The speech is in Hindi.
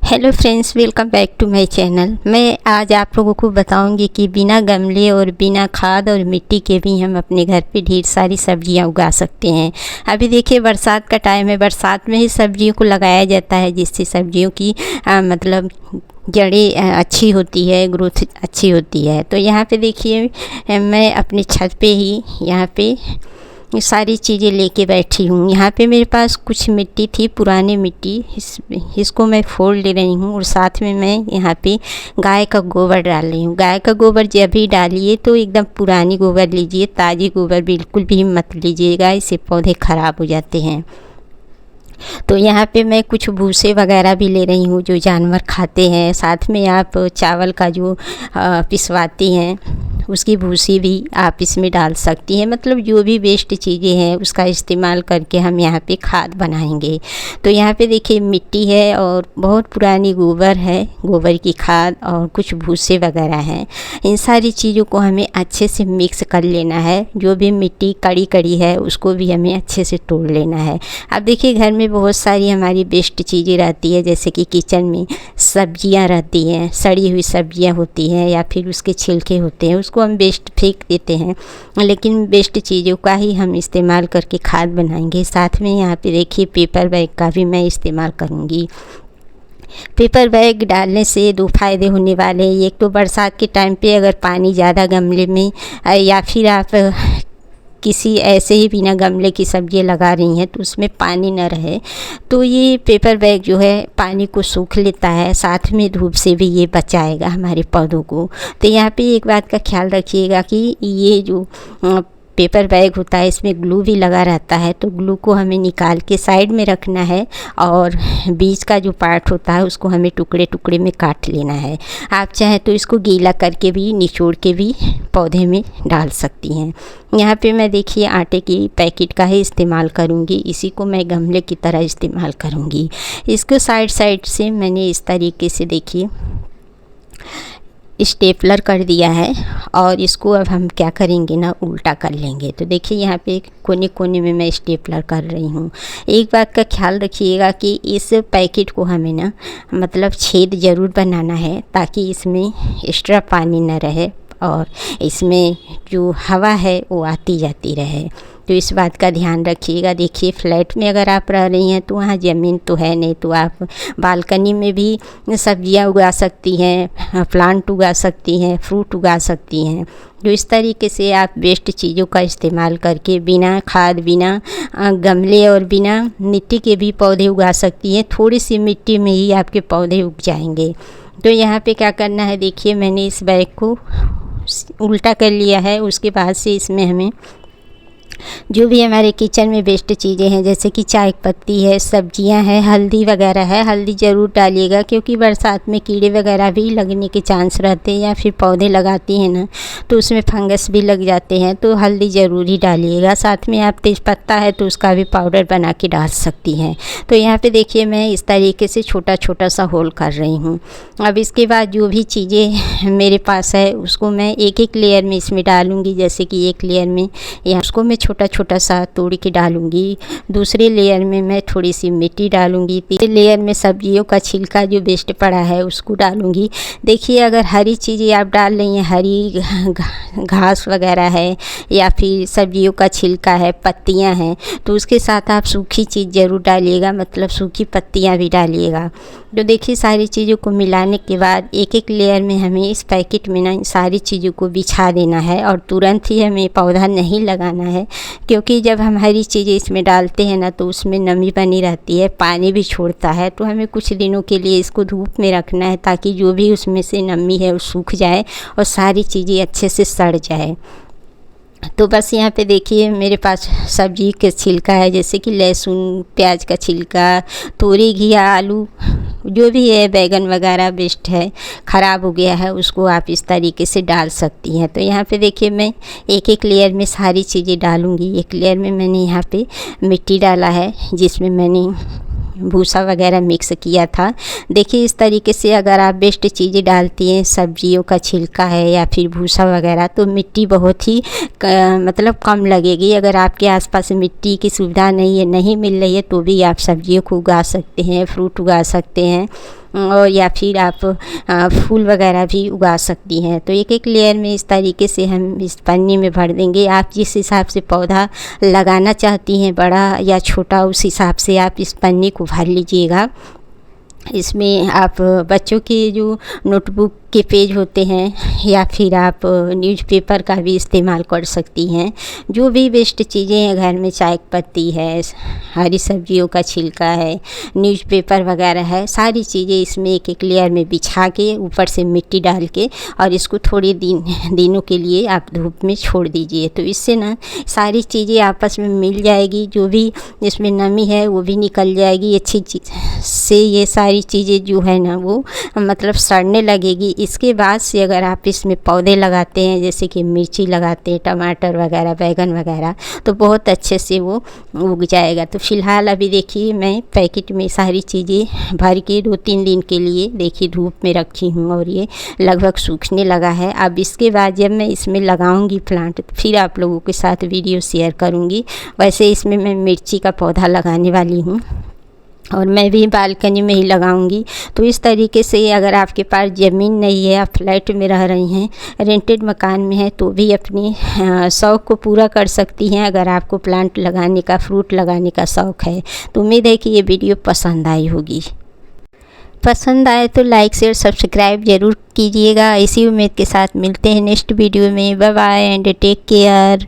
Hello friends, welcome back to my channel. मैं आज आप लोगों को बताऊंगी कि बिना गमले और बिना खाद और मिट्टी के भी हम अपने घर पे ढेर सारी सब्जियां उगा सकते हैं। अभी देखिए बरसात का टाइम है, बरसात में ही सब्जियों को लगाया जाता है जिससे सब्जियों की मतलब जड़ें अच्छी होती है, ग्रोथ अच्छी होती है। तो यहाँ पे देखिए मैं अपनी छत पे ही यहाँ पे ये सारी चीज़ें लेके बैठी हूँ। यहाँ पे मेरे पास कुछ मिट्टी थी, पुरानी मिट्टी, इसको मैं फोड़ ले रही हूँ और साथ में मैं यहाँ पे गाय का गोबर डाल रही हूँ। गाय का गोबर जब भी डालिए तो एकदम पुरानी गोबर लीजिए, ताज़ी गोबर बिल्कुल भी मत लीजिएगा, इससे पौधे ख़राब हो जाते हैं। तो यहाँ पे मैं कुछ भूसे वगैरह भी ले रही हूँ जो जानवर खाते हैं। साथ में आप चावल का जो पिसवाती हैं उसकी भूसी भी आप इसमें डाल सकती हैं। मतलब जो भी वेस्ट चीज़ें हैं उसका इस्तेमाल करके हम यहाँ पे खाद बनाएंगे। तो यहाँ पे देखिए मिट्टी है और बहुत पुरानी गोबर है, गोबर की खाद और कुछ भूसे वगैरह हैं। इन सारी चीज़ों को हमें अच्छे से मिक्स कर लेना है। जो भी मिट्टी कड़ी कड़ी है उसको भी हमें अच्छे से तोड़ लेना है। अब देखिए घर में बहुत सारी हमारी वेस्ट चीज़ें रहती है, जैसे कि किचन में सब्जियां रहती हैं, सड़ी हुई सब्जियां होती हैं या फिर उसके छिलके होते हैं, उसको हम वेस्ट फेंक देते हैं। लेकिन वेस्ट चीज़ों का ही हम इस्तेमाल करके खाद बनाएंगे। साथ में यहाँ पे देखिए पेपर बैग का भी मैं इस्तेमाल करूँगी। पेपर बैग डालने से दो फायदे होने वाले हैं। एक तो बरसात के टाइम पे अगर पानी ज़्यादा गमले में या फिर आप किसी ऐसे ही बिना गमले की सब्जियां लगा रही हैं तो उसमें पानी न रहे तो ये पेपर बैग जो है पानी को सूख लेता है, साथ में धूप से भी ये बचाएगा हमारे पौधों को। तो यहाँ पे एक बात का ख्याल रखिएगा कि ये जो पेपर बैग होता है इसमें ग्लू भी लगा रहता है, तो ग्लू को हमें निकाल के साइड में रखना है और बीच का जो पार्ट होता है उसको हमें टुकड़े टुकड़े में काट लेना है। आप चाहें तो इसको गीला करके भी निचोड़ के भी पौधे में डाल सकती हैं। यहाँ पे मैं देखिए आटे की पैकेट का ही इस्तेमाल करूँगी, इसी को मैं गमले की तरह इस्तेमाल करूँगी। इसको साइड साइड से मैंने इस तरीके से देखिए स्टेपलर कर दिया है और इसको अब हम क्या करेंगे ना, उल्टा कर लेंगे। तो देखिए यहाँ पे कोने कोने में मैं स्टेपलर कर रही हूँ। एक बात का ख्याल रखिएगा कि इस पैकेट को हमें ना मतलब छेद ज़रूर बनाना है ताकि इसमें एक्स्ट्रा पानी न रहे और इसमें जो हवा है वो आती जाती रहे। तो इस बात का ध्यान रखिएगा। देखिए फ्लैट में अगर आप रह रही हैं तो वहाँ ज़मीन तो है नहीं, तो आप बालकनी में भी सब्जियां उगा सकती हैं, प्लांट उगा सकती हैं, फ्रूट उगा सकती हैं। तो इस तरीके से आप वेस्ट चीज़ों का इस्तेमाल करके बिना खाद, बिना गमले और बिना मिट्टी के भी पौधे उगा सकती हैं। थोड़ी सी मिट्टी में ही आपके पौधे उग जाएंगे। तो यहाँ पे क्या करना है, देखिए मैंने इस बैग को उल्टा कर लिया है। उसके बाद से इसमें हमें जो भी हमारे किचन में वेस्ट चीज़ें हैं जैसे कि चाय पत्ती है, सब्जियां हैं, हल्दी वगैरह है, हल्दी ज़रूर डालिएगा क्योंकि बरसात में कीड़े वगैरह भी लगने के चांस रहते हैं या फिर पौधे लगाती हैं ना तो उसमें फंगस भी लग जाते हैं, तो हल्दी ज़रूर ही डालिएगा। साथ में आप तेज़पत्ता है तो उसका भी पाउडर बना के डाल सकती हैं। तो यहाँ पे देखिए मैं इस तरीके से छोटा छोटा सा होल कर रही हूँ। अब इसके बाद जो भी चीज़ें मेरे पास है उसको मैं एक एक लेयर में इसमें डालूँगी। जैसे कि एक लेयर में या उसको मैं छोटा छोटा सा तोड़ के डालूंगी, दूसरे लेयर में मैं थोड़ी सी मिट्टी डालूंगी, तीसरे लेयर में सब्जियों का छिलका जो वेस्ट पड़ा है उसको डालूंगी। देखिए अगर हरी चीज़ें आप डाल रही हैं, हरी घास वगैरह है या फिर सब्जियों का छिलका है, पत्तियां हैं, तो उसके साथ आप सूखी चीज़ ज़रूर डालिएगा, मतलब सूखी पत्तियां भी डालिएगा। तो देखिए सारी चीज़ों को मिलाने के बाद एक एक लेयर में हमें इस पैकेट में ना सारी चीज़ों को बिछा देना है और तुरंत ही हमें पौधा नहीं लगाना है क्योंकि जब हम हरी चीज़ें इसमें डालते हैं ना तो उसमें नमी बनी रहती है, पानी भी छोड़ता है। तो हमें कुछ दिनों के लिए इसको धूप में रखना है ताकि जो भी उसमें से नमी है वो सूख जाए और सारी चीज़ें अच्छे से सड़ जाए। तो बस यहाँ पे देखिए मेरे पास सब्जी के छिलका है जैसे कि लहसुन, प्याज का छिलका, तोरी, घिया, आलू जो भी है, बैगन वगैरह वेस्ट है, ख़राब हो गया है, उसको आप इस तरीके से डाल सकती हैं। तो यहाँ पे देखिए मैं एक एक लेयर में सारी चीज़ें डालूँगी। एक लेयर में मैंने यहाँ पे मिट्टी डाला है जिसमें मैंने भूसा वगैरह मिक्स किया था। देखिए इस तरीके से अगर आप वेस्ट चीज़ें डालती हैं, सब्जियों का छिलका है या फिर भूसा वगैरह, तो मिट्टी बहुत ही मतलब कम लगेगी। अगर आपके आसपास मिट्टी की सुविधा नहीं है, नहीं मिल रही है, तो भी आप सब्जियों को उगा सकते हैं, फ्रूट उगा सकते हैं। और या फिर आप फूल वगैरह भी उगा सकती हैं। तो एक एक लेयर में इस तरीके से हम इस पन्नी में भर देंगे। आप जिस हिसाब से पौधा लगाना चाहती हैं, बड़ा या छोटा, उस हिसाब से आप इस पन्नी को भर लीजिएगा। इसमें आप बच्चों के जो नोटबुक के पेज होते हैं या फिर आप न्यूज़पेपर का भी इस्तेमाल कर सकती हैं। जो भी वेस्ट चीज़ें हैं घर में, चाय की पत्ती है, हरी सब्जियों का छिलका है, न्यूज़पेपर वगैरह है, सारी चीज़ें इसमें एक एक लेयर में बिछा के ऊपर से मिट्टी डाल के और इसको थोड़े दिनों के लिए आप धूप में छोड़ दीजिए। तो इससे ना सारी चीज़ें आपस में मिल जाएगी, जो भी इसमें नमी है वो भी निकल जाएगी अच्छी चीज़ से। ये सारी चीज़ें जो है ना वो मतलब सड़ने लगेगी। इसके बाद से अगर आप इसमें पौधे लगाते हैं, जैसे कि मिर्ची लगाते हैं, टमाटर वगैरह, बैगन वगैरह, तो बहुत अच्छे से वो उग जाएगा। तो फ़िलहाल अभी देखिए मैं पैकेट में सारी चीज़ें भर के 2-3 दिन के लिए देखिए धूप में रखी हूँ और ये लगभग सूखने लगा है। अब इसके बाद जब मैं इसमें लगाऊंगी प्लांट तो फिर आप लोगों के साथ वीडियो शेयर करूँगी। वैसे इसमें मैं मिर्ची का पौधा लगाने वाली हूँ और मैं भी बालकनी में ही लगाऊंगी। तो इस तरीके से अगर आपके पास ज़मीन नहीं है, आप फ्लैट में रह रही हैं, रेंटेड मकान में हैं, तो भी अपनी शौक़ को पूरा कर सकती हैं। अगर आपको प्लांट लगाने का, फ्रूट लगाने का शौक़ है तो उम्मीद है कि ये वीडियो पसंद आई होगी। पसंद आए तो लाइक शेयर सब्सक्राइब ज़रूर कीजिएगा। इसी उम्मीद के साथ मिलते हैं नेक्स्ट वीडियो में। Bye bye and take care.